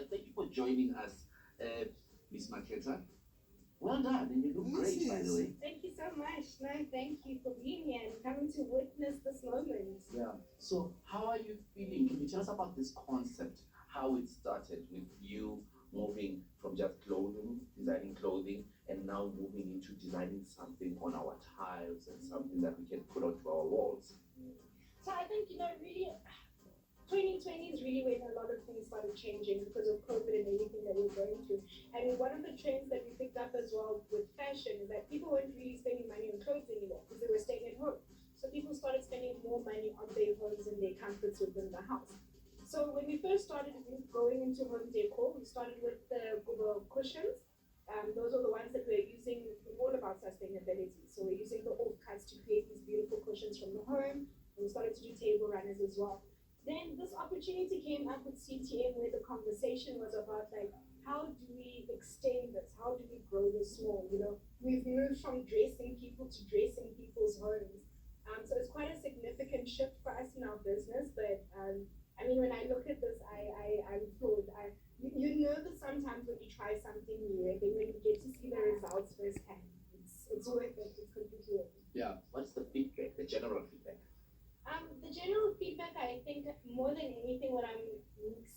Thank you for joining us, Miss Maketa. Well done, and you look great, by the way. Thank you so much. No, thank you for being here and coming to witness this moment. Yeah. So, how are you feeling? Can you tell us about this concept? How it started with you moving from just clothing, designing clothing, and now moving into designing something on our tiles and something that we can put onto our walls. So I think, really 2020 is really when a lot of things started changing because of COVID and everything that we're going through. And one of the trends that we picked up as well with fashion is that people weren't really spending money on clothes anymore because they were staying at home. So people started spending more money on their homes and their comforts within the house. So when we first started going into home decor, we started with the cushions. Those are the ones that we're using, all about sustainability. So we're using the old cuts to create these beautiful cushions from the home. And we started to do table runners as well. Then this opportunity came up with CTM where the conversation was about like, how do we extend this? How do we grow this more? We've moved from dressing people to dressing people's homes. So it's quite a significant shift for us in our business. But when I look at this, I'm floored. You know that sometimes when you try something new and then when you get to see the results firsthand, it's worth it. It's completely worth it. Yeah. What's the feedback, the general feedback? The general feedback, I think more than anything, what I'm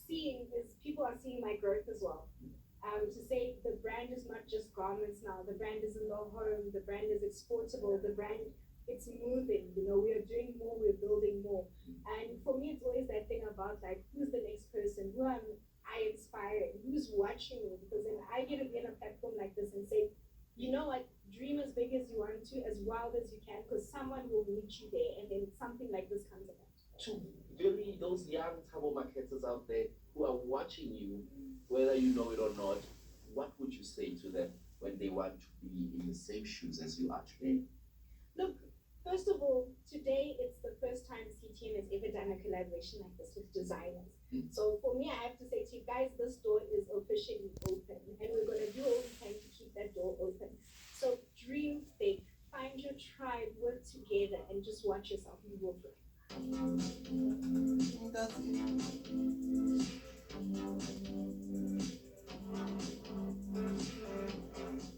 seeing is people are seeing my growth as well. To say the brand is not just garments now, the brand is in the home, the brand is exportable, the brand, it's moving, we are doing more, we're building more. And for me, it's always that thing about like, who's the next person, who am I inspiring, who's watching me, because then I get to be on a platform like this and say, you know what, dream as big as you want to, as wild as you can, because someone will meet you there, and then something like this comes about. To those young Thabo marketers out there who are watching you, whether you know it or not, what would you say to them when they want to be in the same shoes as you are today? Look, first of all, today it's the first time CTM has ever done a collaboration like this with designers. So for me, I have to say to you guys, this door is officially open, and we're going to do all we can to keep that door open. So dream big, find your tribe, work together, and just watch yourself. You will fly.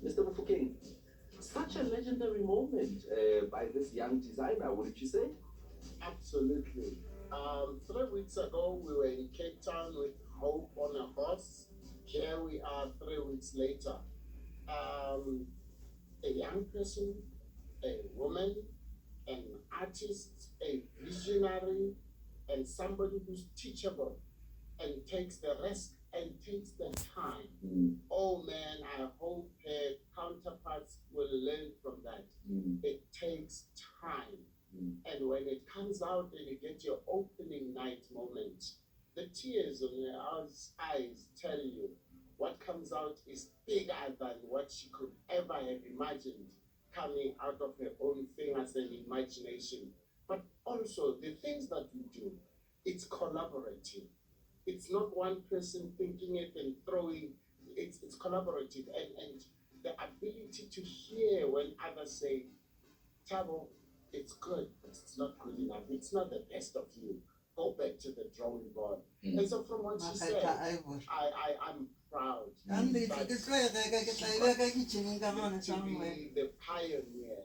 Mr. Mufokeng, such a legendary moment by this young designer, wouldn't you say? Absolutely. 3 weeks ago, we were in Cape Town with Hope on a horse. Here we are 3 weeks later. A young person, a woman, an artist, a visionary, and somebody who's teachable and takes the risk and takes the time. Oh man, I hope her counterparts will learn from that. It takes time. And when it comes out and you get your opening night moment, the tears on your eyes tell you what comes out is bigger than what she could ever have imagined coming out of her own fingers and imagination. But also the things that we do, it's collaborative. It's not one person thinking it and throwing, it's collaborative. And the ability to hear when others say, Thabo, it's good, but it's not good enough. It's not the best of you. Go back to the drawing board. And so from what she said, I'm proud to be the pioneer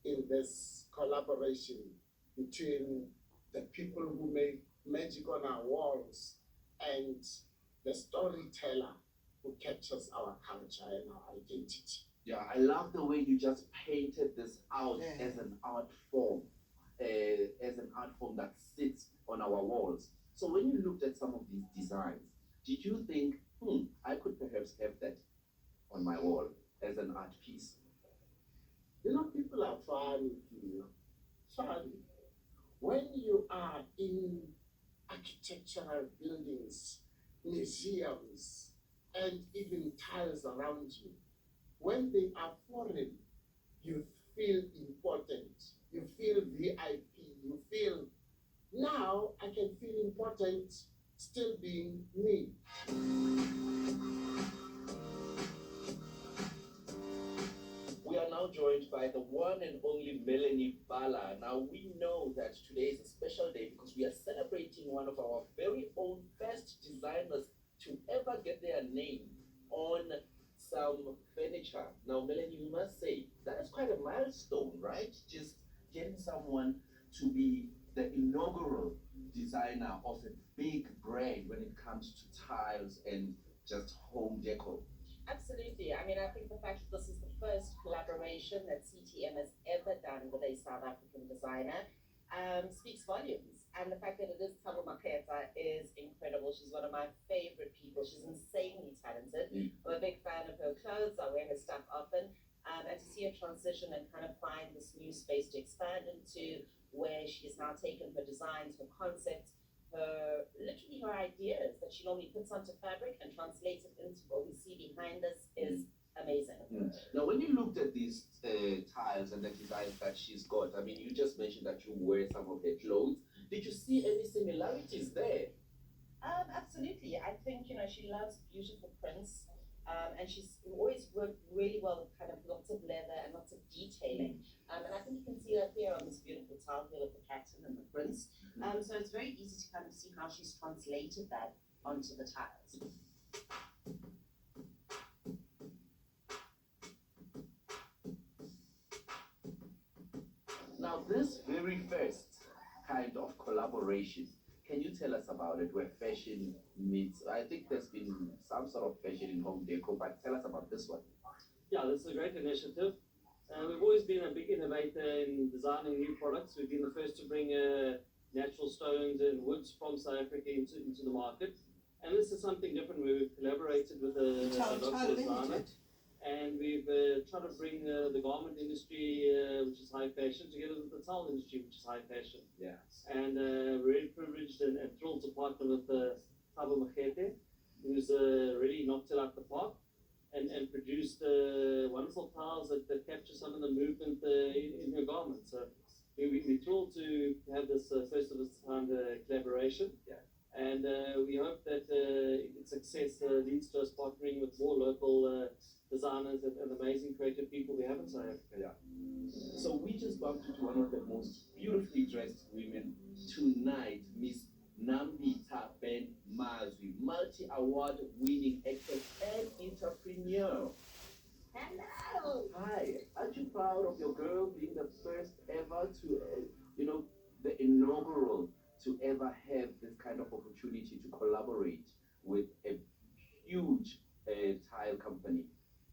in this collaboration between the people who make magic on our walls and the storyteller who captures our culture and our identity. Yeah, I love the way you just painted this out as an art form, that sits on our walls. So when you looked at some of these designs, did you think, I could perhaps have that on my wall as an art piece? People are funny. Funny. When you are in architectural buildings, museums, and even tiles around you, when they are foreign, you feel important, you feel VIP, you feel, now I can feel important still being me. We are now joined by the one and only Melanie Bala. Now we know that today is a special day because we are celebrating one of our very own best designers to ever get their name on some furniture. Now, Melanie, you must say that is quite a milestone, right? Just getting someone to be the inaugural designer of a big brand when it comes to tiles and just home decor. Absolutely. I mean, I think the fact that this is the first collaboration that CTM has ever done with a South African designer speaks volumes. And the fact that it is Thabo is incredible. She's one of my favorite people. She's insanely talented. I'm a big fan of her clothes. I wear her stuff often. And to see her transition and kind of find this new space to expand into, where she's now taken her designs, her concepts, literally her ideas that she normally puts onto fabric and translates it into what we see behind us is amazing. Now, when you looked at these tiles and the designs that she's got, I mean, you just mentioned that you wear some of her clothes. Did you see any similarities there? Absolutely. I think, she loves beautiful prints. And she's always worked really well with kind of lots of leather and lots of detailing. And I think you can see that here on this beautiful tile here with the pattern and the prints. So it's very easy to kind of see how she's translated that onto the tiles. Now, this very first kind of collaboration, can you tell us about it, where fashion meets? I think there's been some sort of fashion in home decor, but tell us about this one. Yeah, this is a great initiative. We've always been a big innovator in designing new products. We've been the first to bring natural stones and woods from South Africa into the market. And this is something different. We've collaborated with a local designer. And we've tried to bring the garment industry, which is high fashion, together with the tile industry, which is high fashion. Yeah. And we're really privileged and thrilled to partner with Thabo, who's really knocked it out the park and produced wonderful tiles that capture some of the movement in her garments. So we're thrilled to have this first of its kind collaboration. Yeah. And we hope that its success leads to us partnering with more local designers and amazing creative people we have in South Africa. Yeah. So we just bumped into one of the most beautifully dressed women tonight, Miss Nambita Ben Mazwi, multi-award winning actress and entrepreneur. Hello! Hi, aren't you proud of your girl being the first ever to, the inaugural to ever have this kind of opportunity to collaborate with a huge tile company?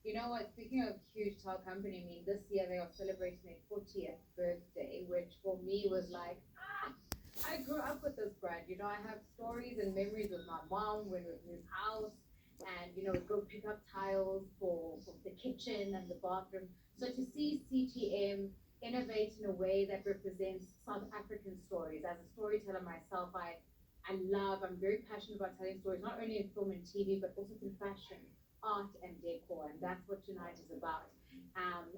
You know what, speaking of huge tile company, I mean, this year they are celebrating their 40th birthday, which for me was like, I grew up with this brand. I have stories and memories with my mom when we moved house and, we'd go pick up tiles for the kitchen and the bathroom. So to see CTM innovate in a way that represents South African stories, as a storyteller myself, I'm very passionate about telling stories, not only in film and TV, but also in fashion, art and decor, and that's what tonight is about.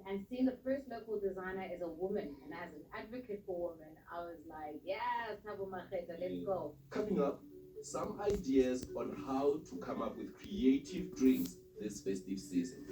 And seeing the first local designer as a woman and as an advocate for women, I was like, yes, Thabo Maketa, let's go. Coming up, some ideas on how to come up with creative drinks this festive season.